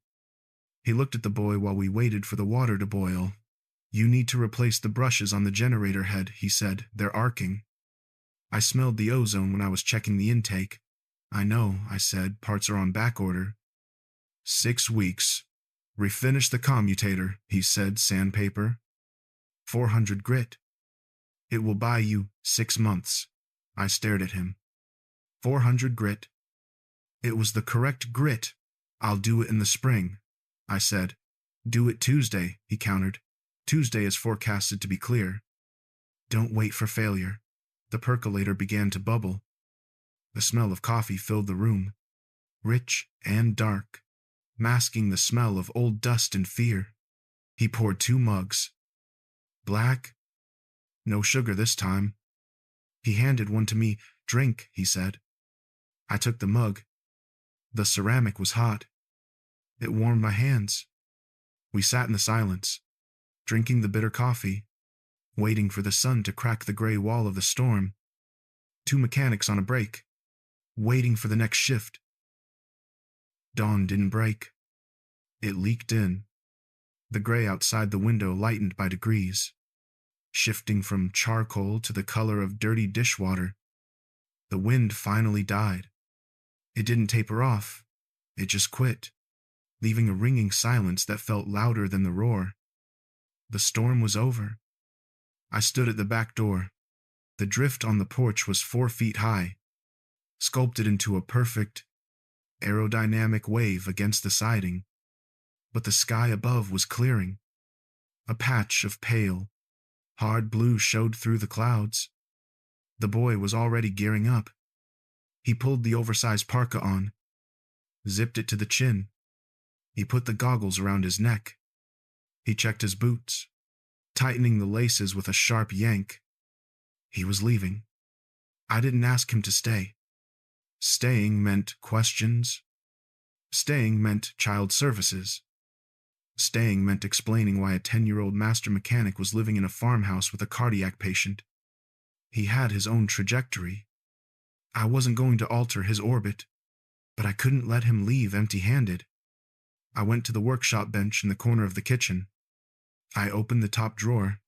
He looked at the boy while we waited for the water to boil. You need to replace the brushes on the generator head, he said. They're arcing. I smelled the ozone when I was checking the intake. I know, I said. Parts are on back order. 6 weeks. Refinish the commutator, he said, sandpaper. 400 grit. It will buy you 6 months. I stared at him. 400 grit. It was the correct grit. I'll do it in the spring, I said. Do it Tuesday, he countered. Tuesday is forecasted to be clear. Don't wait for failure. The percolator began to bubble. The smell of coffee filled the room, rich and dark, masking the smell of old dust and fear. He poured 2 mugs. Black? No sugar this time. He handed one to me. Drink, he said. I took the mug. The ceramic was hot. It warmed my hands. We sat in the silence, drinking the bitter coffee, waiting for the sun to crack the gray wall of the storm. 2 mechanics on a break, waiting for the next shift. Dawn didn't break. It leaked in. The gray outside the window lightened by degrees, shifting from charcoal to the color of dirty dishwater. The wind finally died. It didn't taper off. It just quit, leaving a ringing silence that felt louder than the roar. The storm was over. I stood at the back door. The drift on the porch was 4 feet high, sculpted into a perfect aerodynamic wave against the siding, but the sky above was clearing. A patch of pale, hard blue showed through the clouds. The boy was already gearing up. He pulled the oversized parka on, zipped it to the chin. He put the goggles around his neck. He checked his boots, tightening the laces with a sharp yank. He was leaving. I didn't ask him to stay. Staying meant questions. Staying meant child services. Staying meant explaining why a 10-year-old master mechanic was living in a farmhouse with a cardiac patient. He had his own trajectory. I wasn't going to alter his orbit, but I couldn't let him leave empty-handed. I went to the workshop bench in the corner of the kitchen. I opened the top drawer.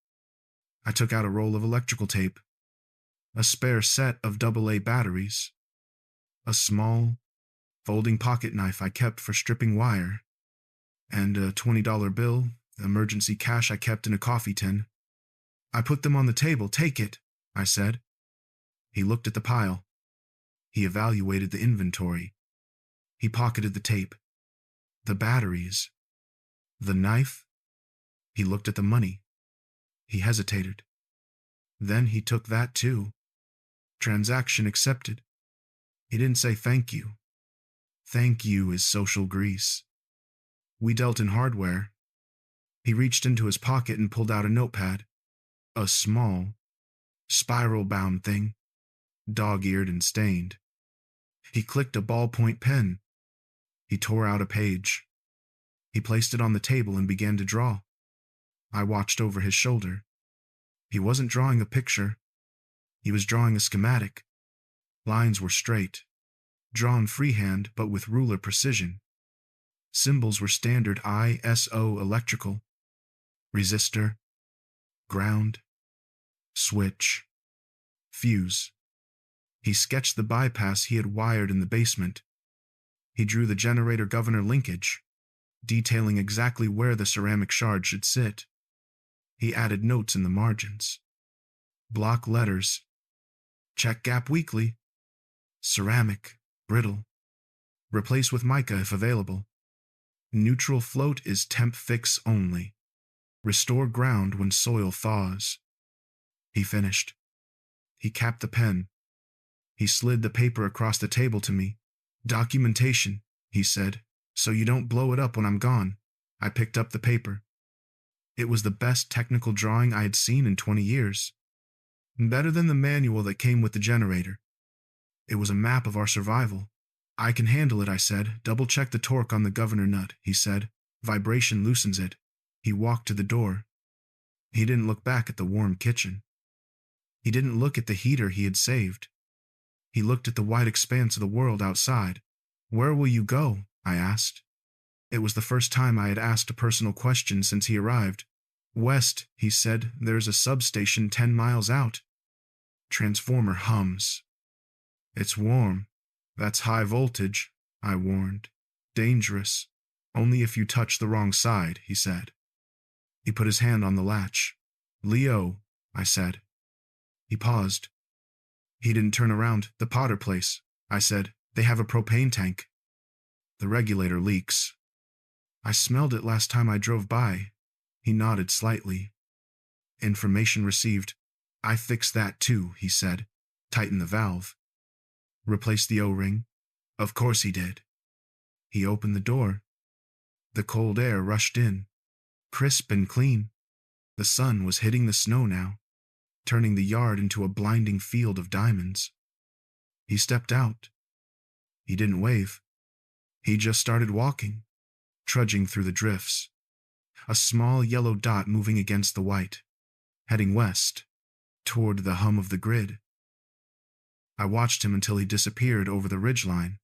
I took out a roll of electrical tape, a spare set of AA batteries, a small, folding pocket knife I kept for stripping wire, and a $20 bill, emergency cash I kept in a coffee tin. I put them on the table. "Take it," I said. He looked at the pile. He evaluated the inventory. He pocketed the tape, the batteries, the knife. He looked at the money. He hesitated. Then he took that too. Transaction accepted. He didn't say thank you. Thank you is social grease. We dealt in hardware. He reached into his pocket and pulled out a notepad. A small, spiral-bound thing, dog-eared and stained. He clicked a ballpoint pen. He tore out a page. He placed it on the table and began to draw. I watched over his shoulder. He wasn't drawing a picture. He was drawing a schematic. Lines were straight, drawn freehand but with ruler precision. Symbols were standard ISO electrical. Resistor, ground, switch, fuse. He sketched the bypass he had wired in the basement. He drew the generator governor linkage, detailing exactly where the ceramic shard should sit. He added notes in the margins. Block letters. Check gap weekly. Ceramic, brittle. Replace with mica if available. Neutral float is temp fix only. Restore ground when soil thaws. He finished. He capped the pen. He slid the paper across the table to me. "Documentation," he said, "so you don't blow it up when I'm gone." I picked up the paper. It was the best technical drawing I had seen in 20 years. Better than the manual that came with the generator. It was a map of our survival. "I can handle it," I said. "Double-check the torque on the governor nut," he said. "Vibration loosens it." He walked to the door. He didn't look back at the warm kitchen. He didn't look at the heater he had saved. He looked at the wide expanse of the world outside. "Where will you go?" I asked. It was the first time I had asked a personal question since he arrived. "West," he said. "There's a substation 10 miles out." Transformer hums. "It's warm. That's high voltage," I warned. "Dangerous. Only if you touch the wrong side," he said. He put his hand on the latch. "Leo," I said. He paused. He didn't turn around. "The Potter place," I said. "They have a propane tank." "The regulator leaks." "I smelled it last time I drove by." He nodded slightly. "Information received." "I fixed that too," he said. "Tighten the valve." "Replace the O-ring?" Of course he did. He opened the door. The cold air rushed in, crisp and clean. The sun was hitting the snow now, turning the yard into a blinding field of diamonds. He stepped out. He didn't wave. He just started walking, trudging through the drifts, a small yellow dot moving against the white, heading west, toward the hum of the grid. I watched him until he disappeared over the ridgeline.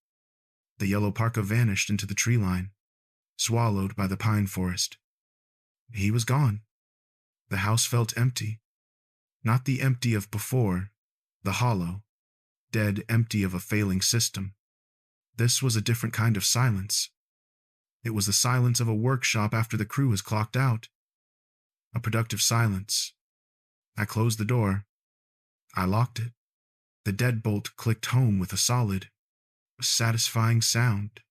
The yellow parka vanished into the tree line, swallowed by the pine forest. He was gone. The house felt empty. Not the empty of before, the hollow, dead empty of a failing system. This was a different kind of silence. It was the silence of a workshop after the crew has clocked out. A productive silence. I closed the door. I locked it. The deadbolt clicked home with a solid. A satisfying sound.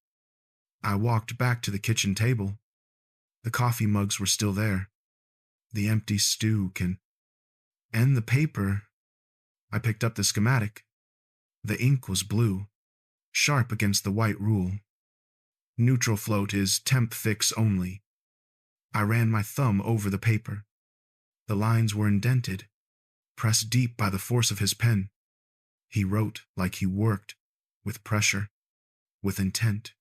I walked back to the kitchen table. The coffee mugs were still there. The empty stew can. And the paper. I picked up the schematic. The ink was blue, sharp against the white rule. Neutral float is temp fix only. I ran my thumb over the paper. The lines were indented, pressed deep by the force of his pen. He wrote like he worked, with pressure, with intent.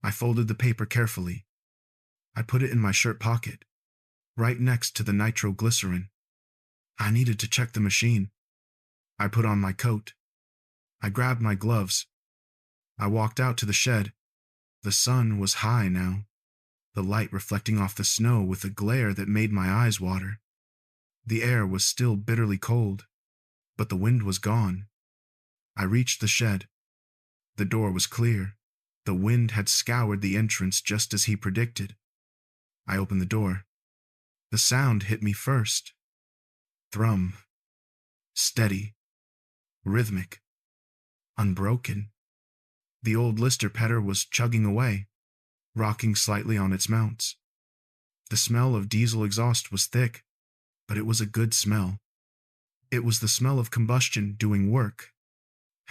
I folded the paper carefully. I put it in my shirt pocket, right next to the nitroglycerin. I needed to check the machine. I put on my coat. I grabbed my gloves. I walked out to the shed. The sun was high now, the light reflecting off the snow with a glare that made my eyes water. The air was still bitterly cold, but the wind was gone. I reached the shed. The door was clear. The wind had scoured the entrance just as he predicted. I opened the door. The sound hit me first. Thrum. Steady. Rhythmic. Unbroken. The old Lister Petter was chugging away, rocking slightly on its mounts. The smell of diesel exhaust was thick, but it was a good smell. It was the smell of combustion doing work.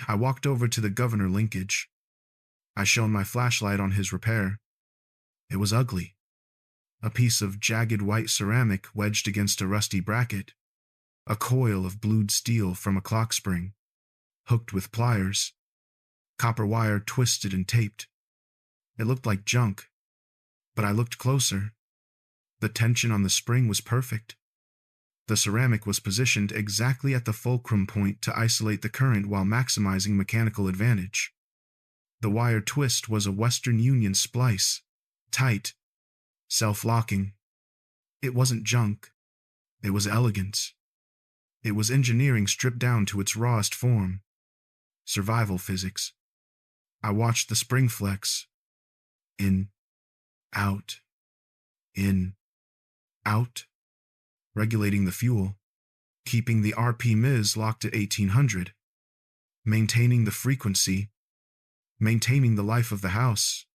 I walked over to the governor linkage. I shone my flashlight on his repair. It was ugly. A piece of jagged white ceramic wedged against a rusty bracket. A coil of blued steel from a clock spring, hooked with pliers. Copper wire twisted and taped. It looked like junk, but I looked closer. The tension on the spring was perfect. The ceramic was positioned exactly at the fulcrum point to isolate the current while maximizing mechanical advantage. The wire twist was a Western Union splice, tight, self-locking. It wasn't junk. It was elegance. It was engineering stripped down to its rawest form. Survival physics. I watched the spring flex. In, out, in, out. Regulating the fuel, keeping the RP-Ms locked at 1800, maintaining the frequency, maintaining the life of the house.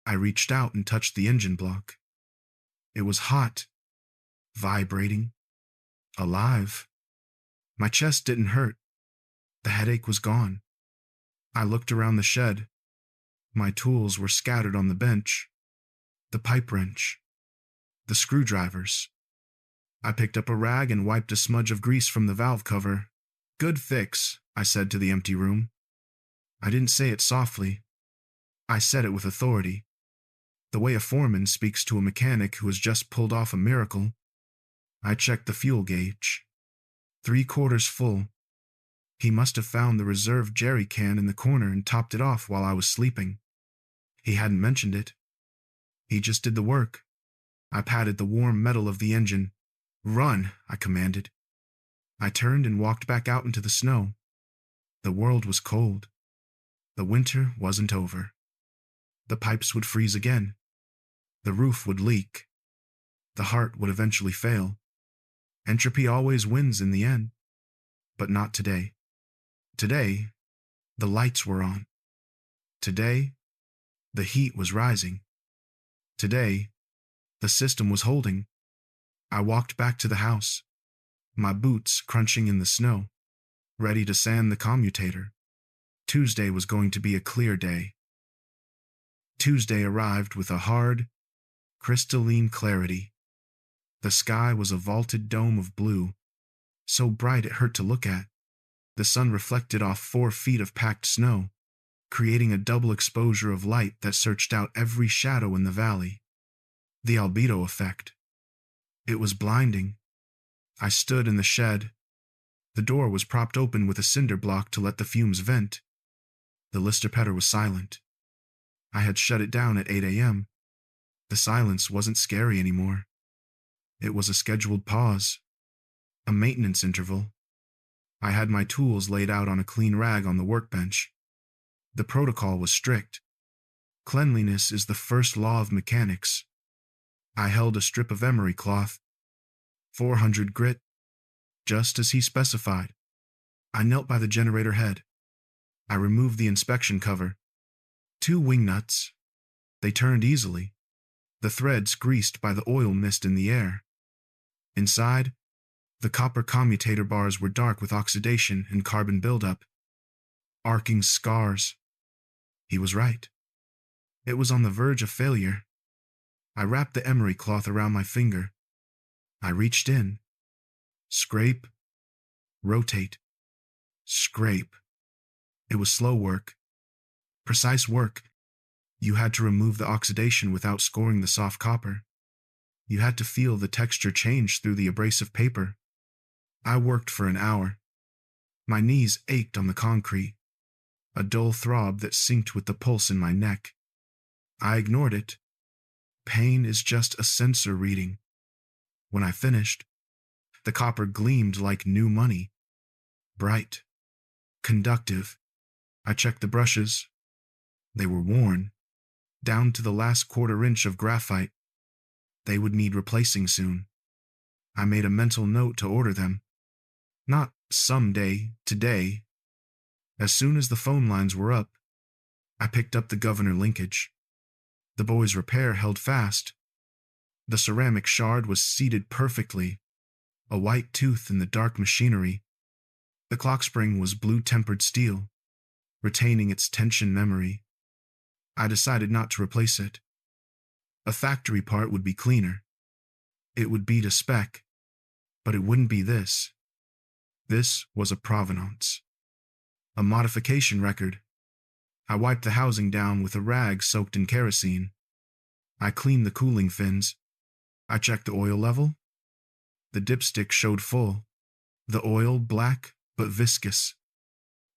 I reached out and touched the engine block. It was hot, vibrating, alive. My chest didn't hurt. The headache was gone. I looked around the shed. My tools were scattered on the bench. The pipe wrench. The screwdrivers. I picked up a rag and wiped a smudge of grease from the valve cover. Good fix, I said to the empty room. I didn't say it softly. I said it with authority. The way a foreman speaks to a mechanic who has just pulled off a miracle. I checked the fuel gauge. 3/4 full. He must have found the reserve jerry can in the corner and topped it off while I was sleeping. He hadn't mentioned it. He just did the work. I patted the warm metal of the engine. Run, I commanded. I turned and walked back out into the snow. The world was cold. The winter wasn't over. The pipes would freeze again. The roof would leak. The heart would eventually fail. Entropy always wins in the end. But not today. Today, the lights were on. Today, the heat was rising. Today, the system was holding. I walked back to the house, my boots crunching in the snow, ready to sand the commutator. Tuesday was going to be a clear day. Tuesday arrived with a hard, crystalline clarity. The sky was a vaulted dome of blue, so bright it hurt to look at. The sun reflected off 4 feet of packed snow, creating a double exposure of light that searched out every shadow in the valley. The albedo effect. It was blinding. I stood in the shed. The door was propped open with a cinder block to let the fumes vent. The Lister Petter was silent. I had shut it down at 8 a.m. The silence wasn't scary anymore. It was a scheduled pause, a maintenance interval. I had my tools laid out on a clean rag on the workbench. The protocol was strict. Cleanliness is the first law of mechanics. I held a strip of emery cloth, 400 grit, just as he specified. I knelt by the generator head. I removed the inspection cover. 2 wing nuts. They turned easily, the threads greased by the oil mist in the air. Inside, the copper commutator bars were dark with oxidation and carbon buildup. Arcing scars. He was right. It was on the verge of failure. I wrapped the emery cloth around my finger. I reached in. Scrape. Rotate. Scrape. It was slow work. Precise work. You had to remove the oxidation without scoring the soft copper. You had to feel the texture change through the abrasive paper. I worked for an hour. My knees ached on the concrete, a dull throb that synced with the pulse in my neck. I ignored it. Pain is just a sensor reading. When I finished, the copper gleamed like new money. Bright. Conductive. I checked the brushes. They were worn, down to the last quarter-inch of graphite. They would need replacing soon. I made a mental note to order them. Not someday, today. As soon as the phone lines were up, I picked up the governor linkage. The boy's repair held fast. The ceramic shard was seated perfectly, a white tooth in the dark machinery. The clock spring was blue-tempered steel, retaining its tension memory. I decided not to replace it. A factory part would be cleaner. It would be to spec, but it wouldn't be this. This was a provenance. A modification record. I wiped the housing down with a rag soaked in kerosene. I cleaned the cooling fins. I checked the oil level. The dipstick showed full, the oil black but viscous.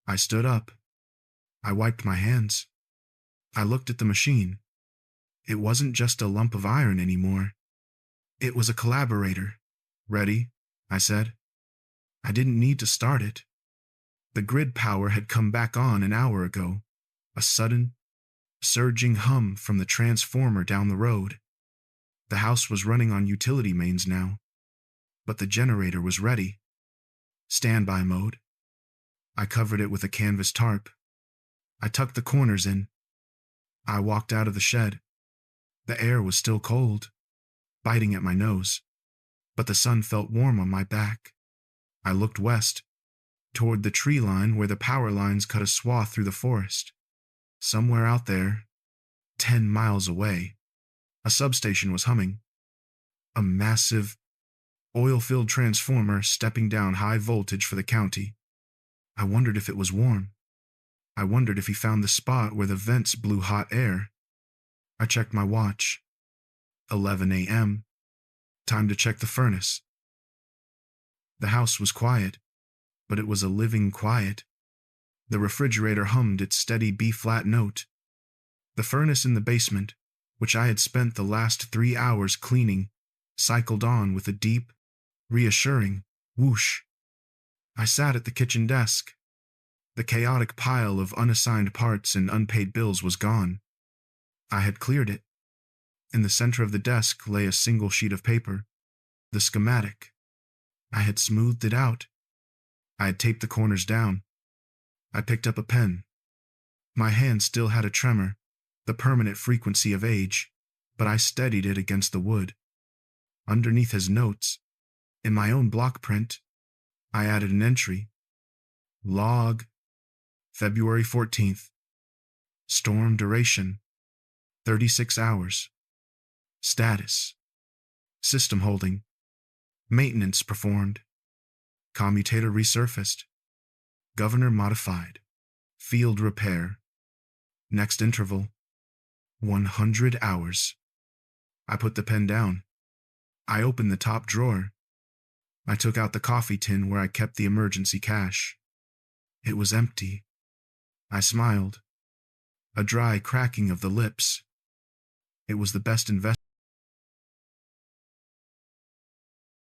I stood up. I wiped my hands. I looked at the machine. It wasn't just a lump of iron anymore. It was a collaborator. Ready, I said. I didn't need to start it. The grid power had come back on an hour ago, a sudden, surging hum from the transformer down the road. The house was running on utility mains now, but the generator was ready. Standby mode. I covered it with a canvas tarp. I tucked the corners in. I walked out of the shed. The air was still cold, biting at my nose, but the sun felt warm on my back. I looked west, toward the tree line where the power lines cut a swath through the forest. Somewhere out there, 10 miles away, a substation was humming. A massive, oil-filled transformer stepping down high voltage for the county. I wondered if it was warm. I wondered if he found the spot where the vents blew hot air. I checked my watch. 11 a.m. Time to check the furnace. The house was quiet, but it was a living quiet. The refrigerator hummed its steady B-flat note. The furnace in the basement, which I had spent the last 3 hours cleaning, cycled on with a deep, reassuring whoosh. I sat at the kitchen desk. The chaotic pile of unassigned parts and unpaid bills was gone. I had cleared it. In the center of the desk lay a single sheet of paper, the schematic. I had smoothed it out. I had taped the corners down. I picked up a pen. My hand still had a tremor, the permanent frequency of age, but I steadied it against the wood. Underneath his notes, in my own block print, I added an entry. Log, February 14th. Storm duration, 36 hours. Status, system holding. Maintenance performed. Commutator resurfaced. Governor modified. Field repair. Next interval, 100 hours. I put the pen down. I opened the top drawer. I took out the coffee tin where I kept the emergency cash. It was empty. I smiled. A dry cracking of the lips. It was the best investment